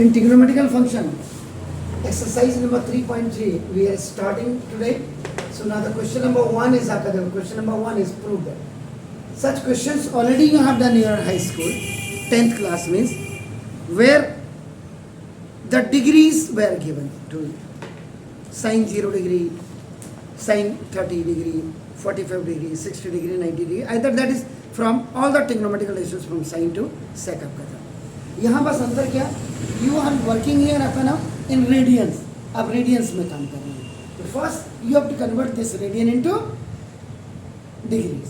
In trigonometrical function, exercise number 3.3, we are starting today. So now the question number 1 is after the question number 1 is proved that such questions already you have done in your high school, 10th class means, where the degrees were given to you. Sine 0 degree, sine 30 degree, 45 degree, 60 degree, 90 degree. Either that is from all the trigonometrical ratios from sine to sec आपका था. यहाँ बस अंतर क्या, you are working here आपका नाम इन radiance, आप radiance में काम कर रहे हैं. तो first you have to convert this radian into degrees.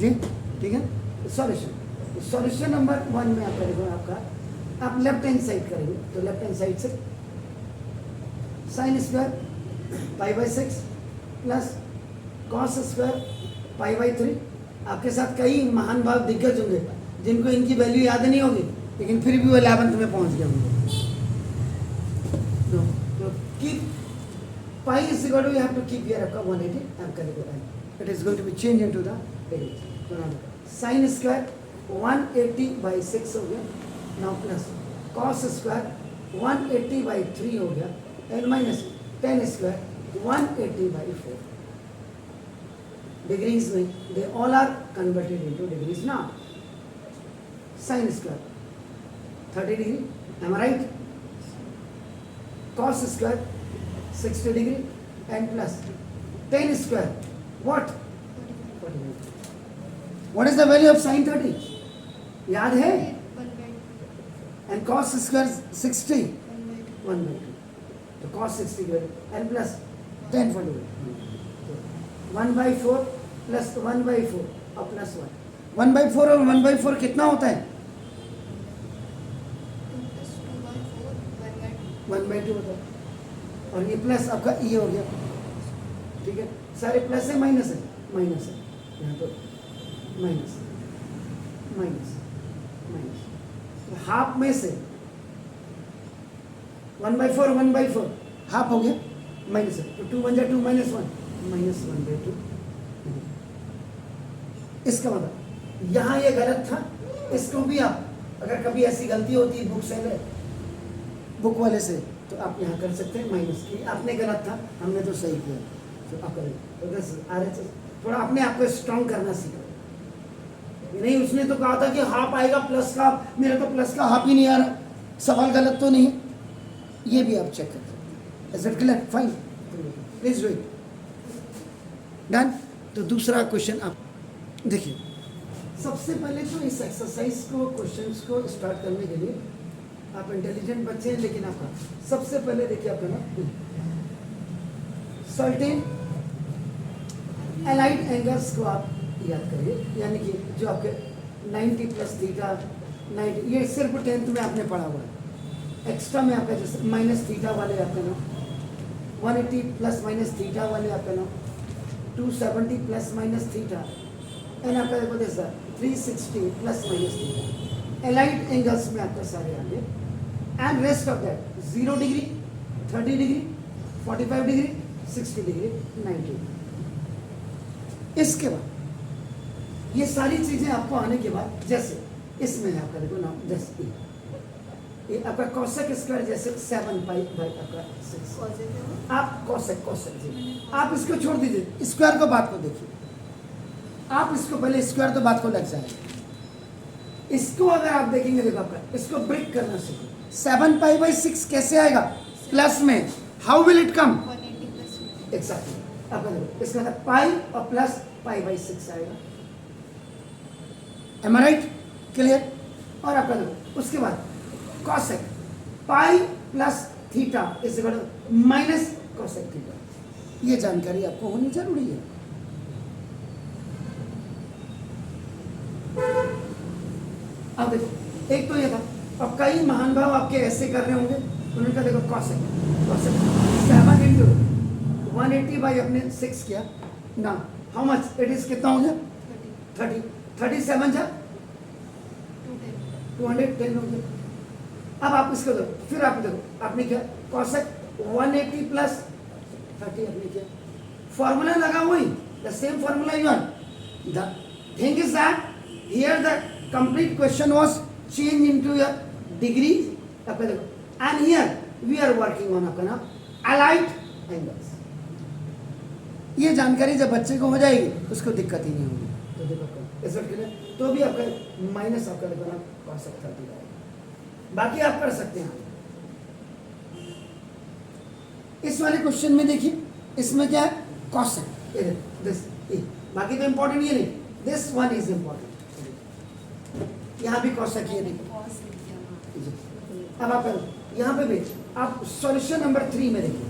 जी ठीक है. सॉल्यूशन नंबर 1 में आपका देखो, आपका आप लेफ्ट हैंड साइड करेंगे तो लेफ्ट हैंड साइड से sine square pi by 6 plus cos square pi by 3. आपके साथ कई महान भाव दिग्गज होंगे जिनको इनकी वैल्यू याद नहीं होगी, लेकिन फिर भी वो 11th में पहुंच गए होंगे. तो keep pi is equal to, you have to keep here आपका 180. आपका देखो it is going to be change into the sine square 180 by 6 हो गया. Now plus cos square 180 by 3 हो गया, and minus tan square 180 by 4. Degrees में they all are converted into degrees. Now sin square 30 degree, am I right? Cos square 60 degree, and plus tan square what? 45. What is the value of sin 30? याद है? And cos square 60 1 by 2. तो cos 60 के and plus tan 45 1 by 4 plus 1 by 4 और plus 1. 1 by 4 और 1 by 4 कितना होता है? 1 by 2 होता है. और ये प्लस आपका ये हो गया. ठीक है, सारे प्लस है माइनस है, माइनस है यहाँ तो माइनस माइनस माइनस. तो हाफ में से 1 by 4 1 by 4 हाफ हो गया, माइनस है. तो 2 1 जा 2 माइनस 1 माइनस 1 by 2. इसका मतलब यहाँ ये गलत था. इसको भी आप अगर कभी ऐसी गलती होती है बुक वाले से, तो आप यहाँ कर सकते हैं माइनस की. आपने गलत था, हमने तो सही किया, तो आप करें. थोड़ा अपने आप को स्ट्रॉन्ग करना सीखो. नहीं, उसने तो कहा था कि हाफ आएगा प्लस का, मेरे तो प्लस का हाफ ही नहीं आ रहा. सवाल गलत तो नहीं है, ये भी आप चेक कर सकते हैं. Is it clear? Fine, please wait. Done. तो दूसरा क्वेश्चन आप देखिए. सबसे पहले तो इस एक्सरसाइज को, क्वेश्चंस को स्टार्ट करने के लिए, आप इंटेलिजेंट बच्चे हैं, लेकिन आपका सबसे पहले देखिए आपका ना सर्टेन एलाइड एंगल्स को आप याद करिए. यानी कि जो आपके 90 प्लस थीटा 90, ये सिर्फ 10th में आपने पढ़ा हुआ है. एक्स्ट्रा में आपका जैसे माइनस थीटा वाले आपका ना 180 प्लस माइनस थीटा वाले आपका ना 270 प्लस माइनस थीटा, एंड आपका देखो जैसा 360 plus minus theta. Allied angles में आपका सारे आ गए. And rest of that 0 degree 30 degree 45 degree 60 degree 90. इसके बाद ये सारी चीजें आपको आने के बाद, जैसे इसमें आपका देखो ना, जैसे ये आपका कॉसेक स्क्वायर जैसे 7 पाई बाई आपका 6. आप कॉसेक जी, आप इसको छोड़ दीजिए, स्क्वायर को बात को देखिए. आप इसको पहले स्क्वायर तो बात को लग जाए. इसको अगर आप देखेंगे, देखो आपका इसको ब्रेक करना सीखो. 7 पाई बाई 6 कैसे आएगा? प्लस में. How will it come? 180 plus exactly. आपका देखो इसका मतलब पाई और प्लस पाई बाई 6 आएगा. Am I right? क्लियर? और आपका देखो उसके बाद cosec pi plus theta is equal to minus cosec theta. ये जानकारी आपको होनी जरूरी है. अब देखो, एक तो ये था. अब कई महान भाव आपके ऐसे कर रहे होंगे, उन्होंने कहा देखो कॉसेक 7 इंटू 180 बाई अपने 6 किया ना. How much it is? कितना हो गया? 30. 37 जा 210 हो गया. अब आप इसको दो, फिर आप देखो आपने क्या कॉसेक 180 प्लस 30 आपने किया. फॉर्मूला लगा वही, the same formula you are. The thing is that here the complete question was changed into your degree आपका देखो, and here we are working on आपका नाम अलाइट एंगल्स। ये जानकारी जब बच्चे को हो जाएगी उसको दिक्कत ही नहीं होगी। तो देखो इस के लिए तो भी आपका माइनस आपका देखो ना cos 30 आएगा। बाकी आप कर सकते हैं। इस वाले क्वेश्चन में देखिए, इसमें क्या है cos दिस, बाकी तो इंपॉर्टेंट ये नहीं, दिस वन इज इंपॉर्टेंट। यहाँ भी cos है देखिए। अब आप यहाँ पे भी आप सॉल्यूशन नंबर 3 में देखिए,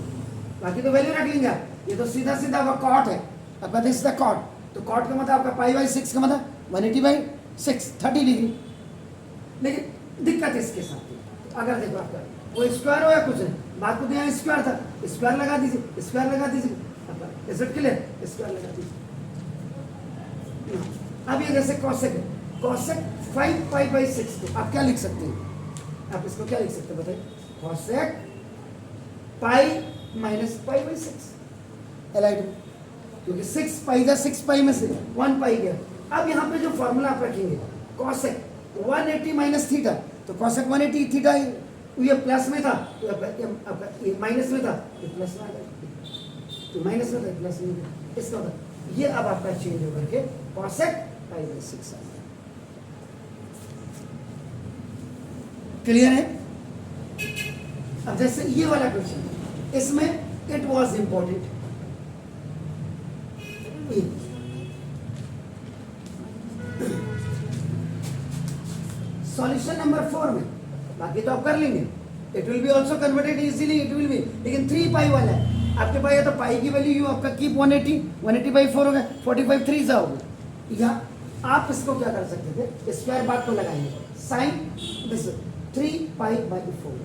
बाकी तो वैल्यू रख लेंगे आप। ये तो सीधा सीधा आपका कॉट है, आपका दिस द कॉट, तो कॉट का मतलब आपका π/6 का मतलब 180/6 30 डिग्री। लेकिन दिक्कत इसके साथ है, तो अगर देखो आपका वो स्क्वायर हो या कुछ नहीं, बात को तो यहाँ स्क्वायर था, स्क्वायर लगा दीजिए, स्क्वायर लगा दीजिए, आपका इज इट क्लियर, स्क्वायर लगा दीजिए। अब ये जैसे कॉसेक है, कॉसेक 5π/6 को आप क्या लिख सकते हैं, आप इसको क्या लिख सकते हैं बताइए, कॉसेक π-π/6 एलाइड में, क्योंकि 6π में से 1π गया। अब यहाँ पे जो फॉर्मूला आप रखेंगे कॉसेक 180 - थीटा, तो कॉसेक 180 थीटा ये प्लस में था, तो आपका ये माइनस में था, ये प्लस में आ गया, तो माइनस में था प्लस में गया। इसका मतलब ये अब आपका चेंज होकर के कॉसेक π/6 आ गया। क्लियर है? अब जैसे ये वाला क्वेश्चन, इसमें it was important, solution number 4 में, बाकी तो आप कर लेंगे, it will be also converted easily, it will be, लेकिन 3π वाला है आपके पास, या तो पाई की वैल्यू यू आपका कीप 180/4 हो गया, 45 3 सा हो गया। या आप इसको क्या कर सकते थे, स्क्वायर बात को लगाएंगे, साइन दिस 3π/4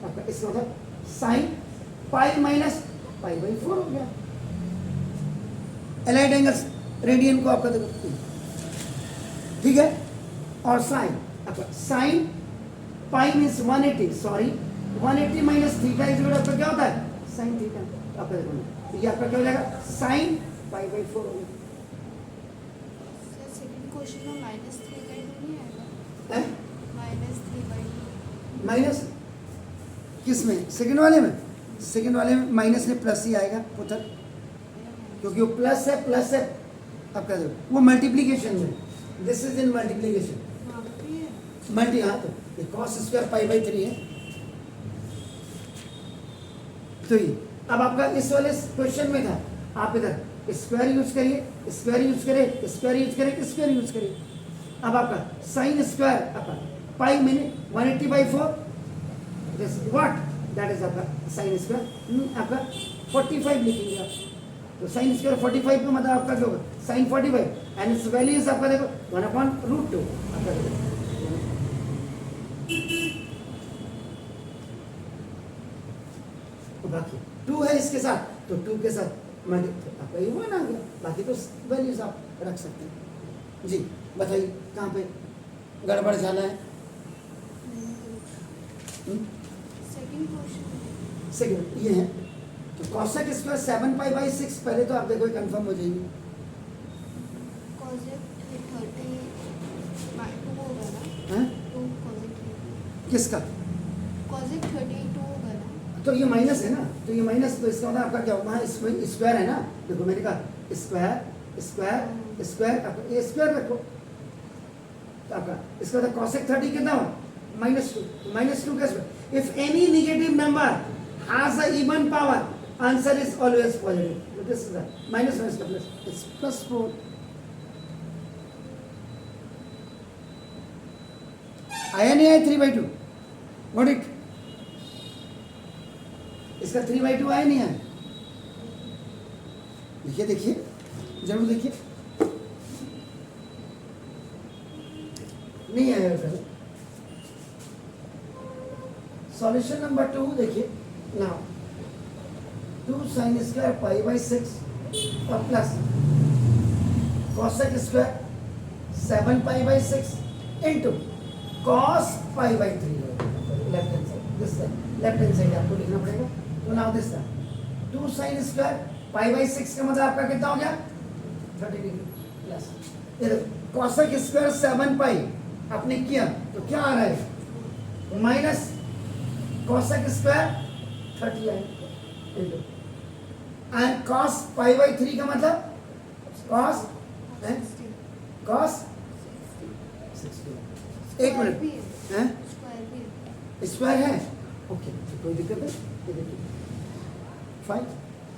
आपका, इसका मतलब साइन π-π/4 हो गया। एलाइड एंगल्स रेडियन को आपका देखो, ठीक है, और साइन आपका sine pi means 180, sorry 180 - theta is आपका क्या होता है, साइन थीटा। आपका देखो ये आपका क्या हो जाएगा, साइन π/4 हो गया। सेकंड क्वेश्चन में -3/2 नहीं आएगा, हैं -3/2 माइनस किस में, सेकंड वाले में, सेकंड वाले में माइनस में प्लस ही आएगा पुत्र, क्योंकि वो प्लस है आपका देखो, वो मल्टीप्लीकेशन में, दिस इज इन मल्टीप्लीकेशन, वहाँ पे भी है। मल्टी, हाँ तो ये cos स्क्वायर π/3 है। तो ये अब आपका इस वाले क्वेश्चन में था, आप इधर स्क्वायर यूज करिए, स्क्वायर यूज करिए, स्क्वायर यूज करिए, स्क्वायर यूज करिए। अब आपका साइन स्क्वायर आपका पाई मैंने 180/4, दिस व्हाट, दैट इज आपका साइन स्क्वायर आपका 45 लिखेंगे आप, तो साइन स्क्वायर 45 का मतलब आपका क्या होगा, sine 45 and its value is आपका देखो 1/√2 आपका देखो। बाकी 2 है इसके साथ, तो 2 के साथ आपका ये 1 आ गया, बाकी तो वैल्यूज आप रख सकते हैं। जी बताइए कहाँ पे गड़बड़ जाना है। सेकंड क्वेश्चन सेकंड ये है, तो कॉसेक स्क्वायर 7π/6, पहले तो आप देखो कंफर्म हो जाएगी, कॉसेक 32 होगा ना, हैं 2 कॉसेक किसका, 32 होगा ना, तो ये माइनस है ना, तो ये माइनस, तो इसका मतलब आपका क्या होगा, वहाँ स्क्वायर है ना, देखो मैंने कहा स्क्वायर स्क्वायर स्क्वायर, आपका ये स्क्वायर रखो, तो आपका इसका मतलब कॉसेक 30 कितना हो, -2 का square. If any negative number has a even power, answer is always positive, this is minus का प्लस, इट्स +4। आया नहीं आया 3/2, व्हाट इट, इसका 3/2 आया नहीं आया, देखिए देखिए जरूर देखिए, नहीं आया सर। सॉल्यूशन नंबर 2 देखिए, नाउ 2 sin स्क्वायर π/6 और plus cosec square 7π/6 into cos π/3, left hand side, this left hand side आपको लिखना पड़ेगा। तो नाउ दिस 2 sin स्क्वायर π/6 का मतलब आपका कितना हो गया, 30 डिग्री प्लस, cosec स्क्वायर 7π आपने किया तो क्या आ रहा है माइनस cosec स्क्वायर 30 आएगा into and cos pi by 3 का मतलब cos है cos 60 एक मिनट हैं स्क्वायर भी है। स्क्वायर है ओके तो कोई दिक्कत है फाइन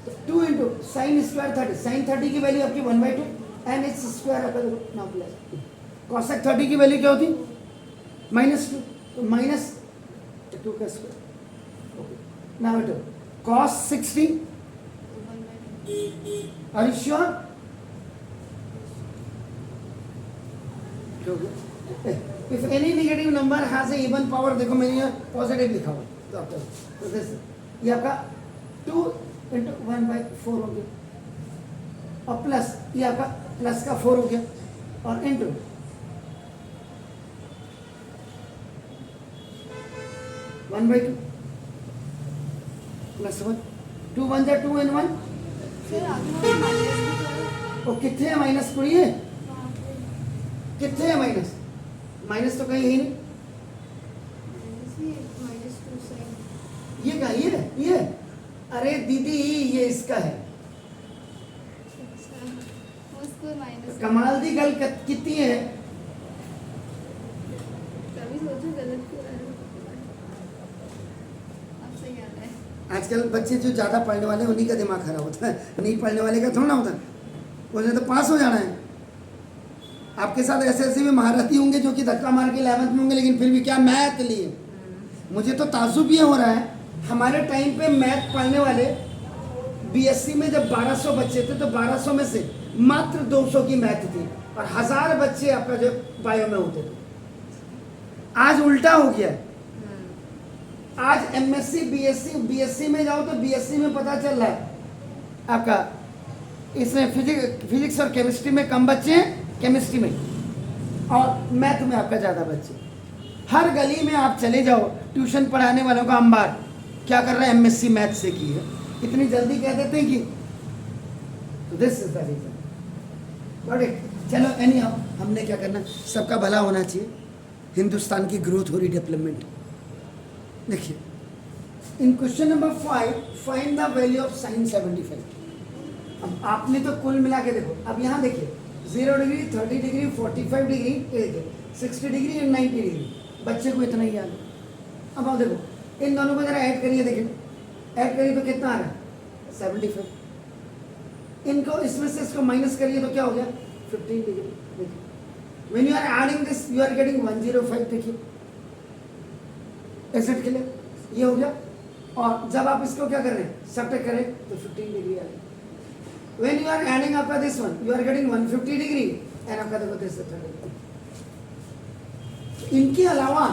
तो 2 इंटू साइन स्क्वायर 30 साइन 30 की वैल्यू आपकी 1/2 एंड इट्स स्क्वायर आपका देखो नाउ प्लस cosec 30 की वैल्यू क्या होती -2 तो माइनस 2 का square okay now it cos 60 are you sure if any negative number has a even power देखो मैंने यहाँ पॉजिटिव लिखा हुआ तो आपका तो दिस ये आपका 2 इंटू 1/4 हो गया और प्लस ये आपका प्लस का 4 हो गया और इंटू वन बाई 2 प्लस 1 2 1 जा 2 and 1 फिर आगे माइनस भी करो और कितने है माइनस कोई है वहाँ पे कितने है माइनस माइनस तो कहीं है ही नहीं माइनस भी है -2 साइन ये क्या ये अरे दीदी ये इसका है अच्छा उसको माइनस कमाल दी गल कितनी है कभी सोचो गलत क्यों है अब सही आता है आजकल बच्चे जो ज़्यादा पढ़ने वाले हैं उन्हीं का दिमाग खराब होता है नहीं पढ़ने वाले का थोड़ा ना होता उन्हें तो पास हो जाना है आपके साथ ऐसे भी महारथी होंगे जो कि धक्का मार के 11th में होंगे लेकिन फिर भी क्या मैथ लिए मुझे तो ताजुब ये हो रहा है हमारे टाइम पे मैथ पढ़ने वाले बीएससी में जब 1200 बच्चे थे तो 1200 में से मात्र 200 की मैथ थी और 1000 बच्चे आपका जो बायो में होते थे आज उल्टा हो गया है आज एमएससी बीएससी में जाओ तो बीएससी में पता चल रहा है आपका इसमें फिजिक्स और केमिस्ट्री में कम बच्चे हैं केमिस्ट्री में और मैथ में आपका ज़्यादा बच्चे हर गली में आप चले जाओ ट्यूशन पढ़ाने वालों का अंबार क्या कर रहा है एमएससी मैथ से की है इतनी जल्दी कह देते हैं कि तो this is the reason got it चलो एनी हाउ हमने क्या करना सबका भला होना चाहिए हिंदुस्तान की ग्रोथ हो रही डेवलपमेंट देखिए in question number 5 find the value of sine 75 अब आपने तो कुल मिला के देखो अब यहाँ देखिए 0 degree 30 degree 45 degree 60 degree and 90 degree बच्चे को इतना ही याद है अब आप देखो इन दोनों को जरा ऐड करिए देखिए ऐड करिए तो कितना आ रहा है 75 इनको इसमें से इसको माइनस करिए तो क्या हो गया 15 डिग्री देखिए when you are adding this you are getting 105 देखिए एसेट के लिए ये हो गया और जब आप इसको क्या कर रहे हैं सब्ट्रैक्ट करें तो 15 डिग्री आ गई when you are adding आपका this one you are getting 150 degree and आपका देखो this is 30 degree इनके अलावा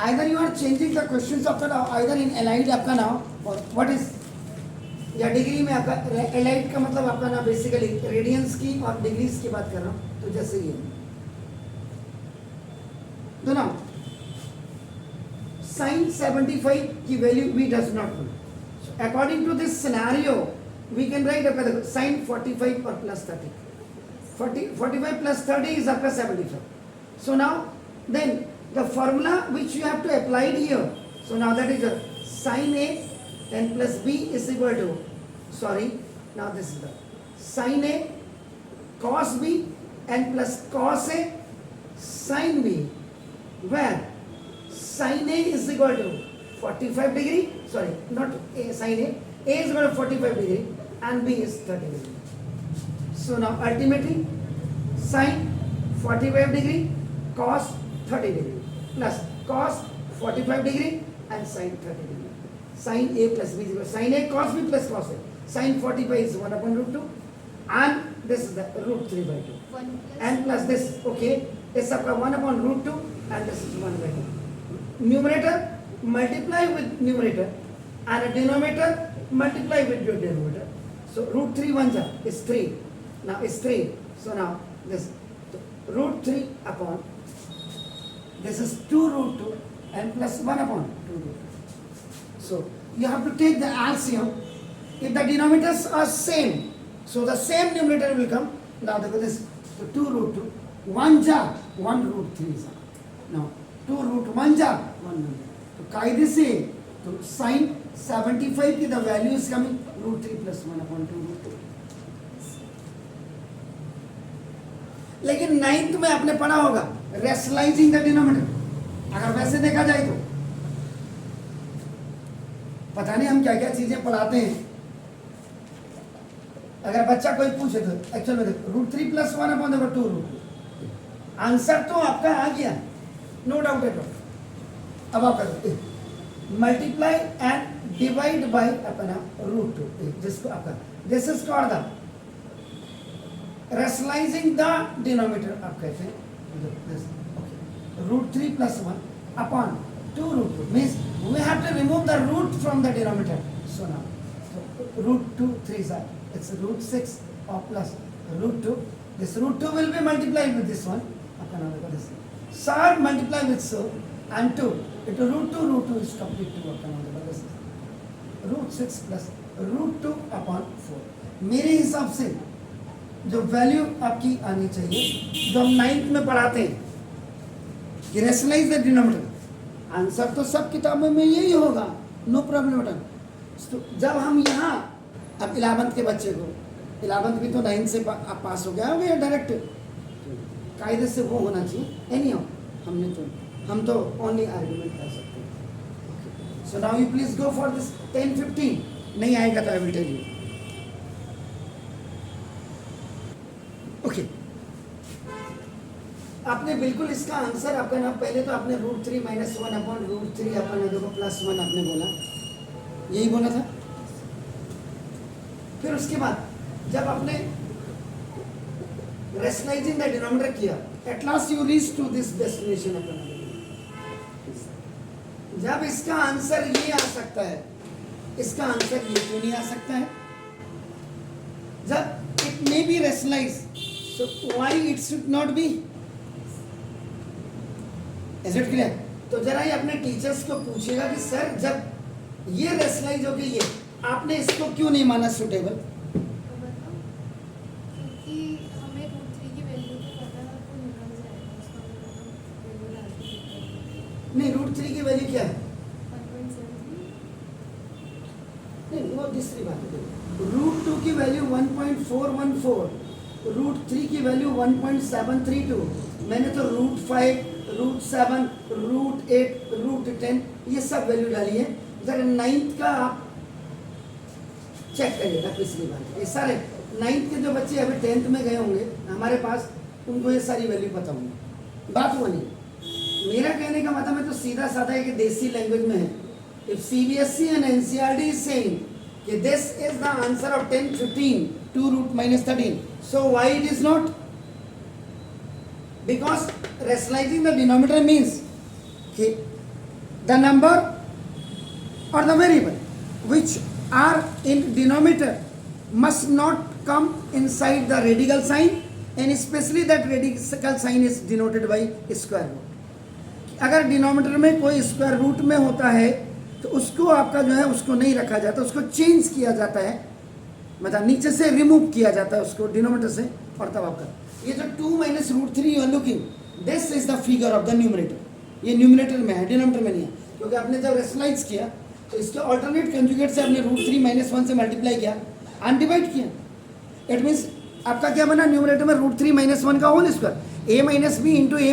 either you are changing the questions of the now either in allied आपका now or what is या degree में आपका allied का मतलब आपका ना बेसिकली रेडियंस की और डिग्रीज की बात कर रहा हूँ तो जैसे ये तो ना sin 75 की value we does not know so according to this scenario we can write आपका देखो sin 45 और plus 30 45 plus 30 is आपका 75 so now then the formula which you have to apply here so now that is a sin A and plus B is equal to sorry now this is the sin A cos B and plus cos A sin B where sin A is equal to 45 degree sorry not A sin A is equal to 45 degree and B is 30 degree so now ultimately sin 45 degree cos 30 degree plus cos 45 degree and sin 30 degree sin A plus B is equal to sin A cos B plus cos A sin 45 is 1 upon root 2 and this is the root 3 by 2 1 plus and plus this okay is आपका 1 upon root 2 and this is 1 by 2 numerator multiply with numerator and a denominator multiply with your denominator so root 3 1 is 3 now is 3 so now this root 3 upon this is 2 root 2 and plus 1 upon 2 root 2 so you have to take the LCM if the denominators are same so the same numerator will come now this so 2 root 2 1 ja 1 root 3 is now 2 root 1 ja 100। तो कायदे से तो sign 75 की the value is coming √3 + 1/2 √2। लेकिन 9th में आपने पढ़ा होगा रेशनलाइजिंग द डिनोमिनेटर। अगर वैसे देखा जाए तो पता नहीं हम क्या क्या चीजें पढ़ाते हैं। अगर बच्चा कोई पूछे तो एक्चुअल में देखो √3 + 1/2 √2, आंसर तो आपका आ गया, नो डाउट एट ऑल। अब आप करो मल्टीप्लाई एंड डिवाइड बाय अपना √2, जिसको आपका this is called the rationalising the denominator. आप कहते हैं √3 + 1/2 √2 means we have to remove the root from the denominator. So now √2 3s are it's √6 or plus √2. This √2 will be multiplied with this one. आपका नाम होगा this. Third multiply with so and 2. It √2 is complete 2 आपका नाम होगा this. √6 plus √2/4. मेरे हिसाब से जो वैल्यू आपकी आनी चाहिए जो हम 9th में पढ़ाते हैं कि रेशनलाइज द डिनोमिनेटर, आंसर तो सब किताबों में यही होगा, नो प्रॉब्लम एट ऑल। तो जब हम यहाँ अब 11th के बच्चे को 11th भी तो 9 से आप पास हो गया होगा या डायरेक्ट कायदे से वो होना चाहिए। एनी हम तो ओनली आर्ग्यूमेंट कर सकते हैं। So now you please go for this 10 15। नहीं आएगा तो I will tell you. Okay, आपने बिल्कुल इसका आंसर आपका ना पहले तो आपने √3 - 1/√3 अपने देखो +1 आपने बोला, यही बोला था। फिर उसके बाद जब आपने रेशनलाइजिंग द डिनोमिनेटर किया, at last you reach to this destination अपना। जब इसका आंसर ये आ सकता है, इसका आंसर ये क्यों नहीं आ सकता है? जब it may be rationalize, so why it should not be? Is it clear? तो जरा ये अपने टीचर्स को पूछेगा कि सर जब ये रेशनलाइज हो गई है, आपने इसको क्यों नहीं माना सुटेबल? क्योंकि हमें √3 की वैल्यू तो पता है, आपको निकल जाएगा उसका वैल्यू डाल के। नहीं, √3 की वैल्यू क्या है? 1.73। नहीं, वो दूसरी बात है। √2 की वैल्यू 1.414, √3 की वैल्यू 1.732। मैंने तो √5, √7, √8, √10 ये सब वैल्यू डाली है। जरा 9th का आप चेक करिएगा पिछली बार। ये सारे 9th के जो बच्चे अभी 10th में गए होंगे हमारे पास, उनको ये सारी वैल्यू पता होंगी। बात वो नहीं, मेरा कहने का मतलब है तो सीधा साधा है कि देसी लैंग्वेज में है। If CBSE and NCERT is saying कि this is the answer of 10 15 2 √- 13, so why it is not? Because rationalizing the denominator means कि the number or the variable which are in denominator must not come inside the radical sign, and especially that radical sign is denoted by square root. अगर denominator में कोई square root में होता है तो उसको आपका जो है उसको नहीं रखा जाता, उसको चेंज किया जाता है, मतलब नीचे से रिमूव किया जाता है उसको डिनोमिनेटर से। और तब आपका ये जो 2 - √3 you are looking, this is the figure of the numerator. ये न्यूमरेटर में है, डिनोमिनेटर में नहीं है, क्योंकि आपने जब रेशनलाइज किया तो इसके ऑल्टरनेट कंजुगेट से आपने √3 - 1 से मल्टीप्लाई किया, अनडिवाइड किया। इट मीन्स आपका क्या बना न्यूमरेटर में √3 - 1 का whole square, a - b × a - b = a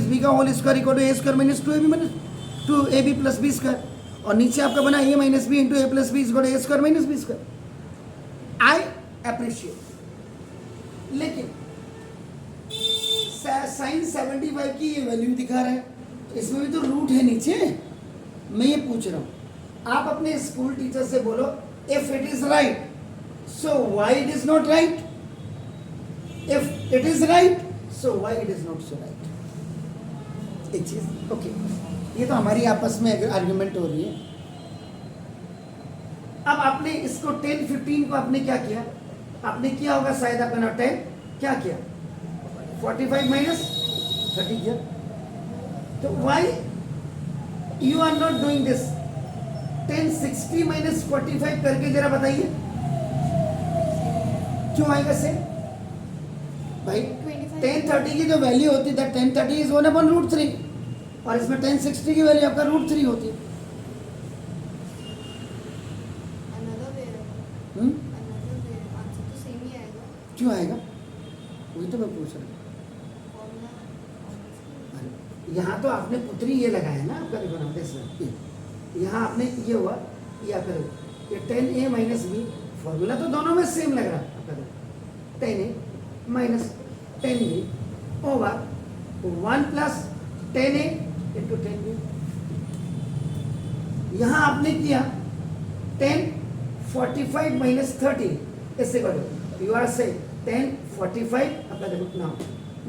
- b का whole square = a² - 2ab + b²। और नीचे आपका बना a - b × a + b = a² - b²। I appreciate, लेकिन साइन 75 की ये वैल्यू दिखा रहा है, तो इसमें भी तो रूट है नीचे। मैं ये पूछ रहा हूँ, आप अपने स्कूल टीचर से बोलो if it is right so why it is not right, if it is right so why it is not so right. एक चीज ओके, ये तो हमारी आपस में आर्ग्यूमेंट हो रही है। अब आपने इसको 10 15 को आपने क्या किया, आपने किया होगा शायद अपना 10 क्या किया 45 - 30 किया। तो why you are not doing this 10 60 - 45 करके जरा बताइए क्यों आएगा से भाई? 10 30 की जो वैल्यू होती है 10 30 is 1/√3। और इसमें tan 60 की वैल्यू आपका √3 होती है। अनदर वे हम्म? आंसर तो सेम ही आएगा। क्यों आएगा? वही तो मैं पूछ रहा हूँ। फॉर्मूला यहाँ तो आपने पुत्री ये लगाया ना आपका, देखो ना देखो, यहाँ आपने ये हुआ, ये आपका देखो, ये 10a माइनस बी, फॉर्मूला तो दोनों में सेम लग रहा है आपका देखो, 10a minus 10b over 1 plus 10a into 10b। यहाँ आपने किया 10 45 माइनस 30, इससे करो यू आर से 10 45 आपका देखो ना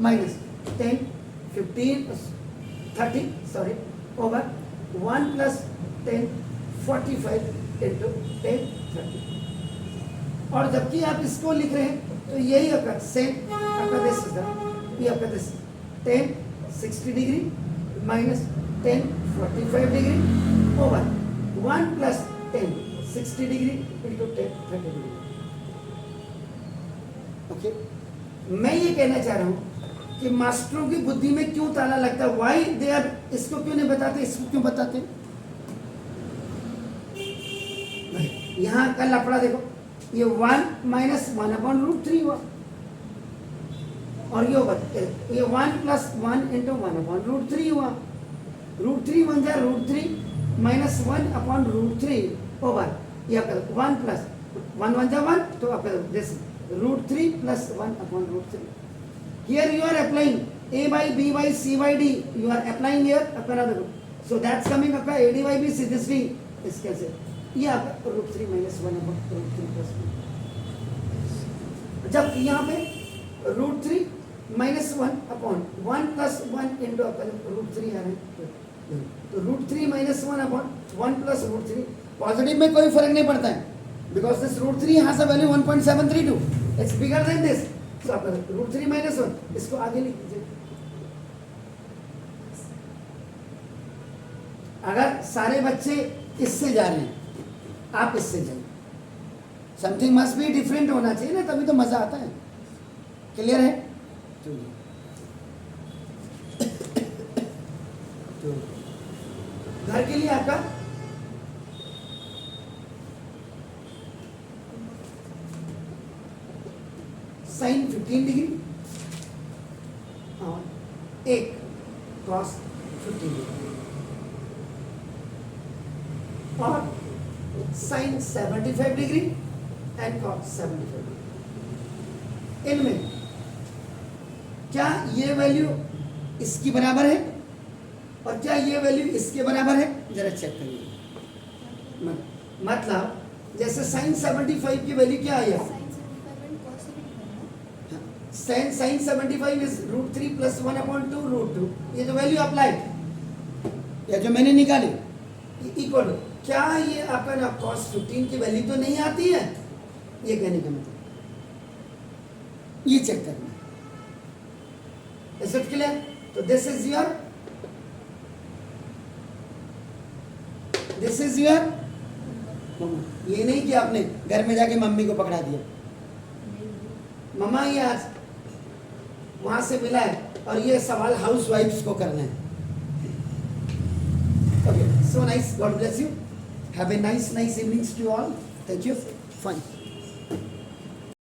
minus 10 15 30 sorry over 1 plus 10 45 into 10 30। और जबकि आप इसको लिख रहे हैं तो यही आपका सेम आपका दिस इज द, ये आपका this 10 60 degree minus 10 45 degree over 1 plus 10 60 degree into 10 30 degree. Okay, मैं ये कहना चाह रहा हूँ कि मास्टरों की बुद्धि में क्यों ताला लगता है, वाई दे आर, इसको क्यों नहीं बताते, इसको क्यों बताते? यहाँ का लफड़ा देखो, ये 1 माइनस 1 अपॉन √3 हुआ, और ये 1 प्लस 1 इंटू 1 अपॉन √3 हुआ, √3 बन जाए √3 माइनस 1 अपॉन √3 ओवर ये आपका 1 प्लस 1 बन जाए 1, तो आपका this √3 plus 1 upon √3। Here you are applying a by b by c by d, you are applying here अपना देखो, so that's coming आपका a d by b c this d is कैसे, ये आपका √3 माइनस 1 अपॉन √3 प्लस 1, जब यहाँ पे √3 minus 1 upon 1 plus 1 into आपका √3 आ रहा है, तो √3 माइनस 1 अपॉन 1 प्लस √3, पॉजिटिव में कोई फर्क नहीं पड़ता है, because this √3 has a value 1.732, it's bigger than this, तो आपका √3 माइनस 1 इसको आगे लिख दीजिए। अगर सारे बच्चे इससे जा रहे हैं, आप इससे जाइए, समथिंग मस्ट बी डिफरेंट होना चाहिए ना, तभी तो मजा आता है। क्लियर है? तो घर के लिए आपका साइन 15 डिग्री और एक कॉस 15 डिग्री और sine 75 degree and cos 75 degree. इनमें क्या ये वैल्यू इसकी बराबर है और क्या ये वैल्यू इसके बराबर है, जरा चेक करिए। मतलब जैसे साइन 75 की वैल्यू क्या आई है, साइन 75 इज √3 प्लस 1 अपॉन 2 √2, ये जो वैल्यू अप्लाइड या जो मैंने निकाली इक्वल, क्या ये आपका ना cos 15 की वैल्यू तो नहीं आती है, ये कहने का मतलब, ये चेक करना है। Is it clear? तो दिस इज योर ये नहीं कि आपने घर में जाके मम्मी को पकड़ा दिया, मम्मा ये आज वहां से मिला है और ये सवाल हाउस वाइफ्स को करना है। Okay, so nice, God bless you, have a nice evenings to all, thank you, fine.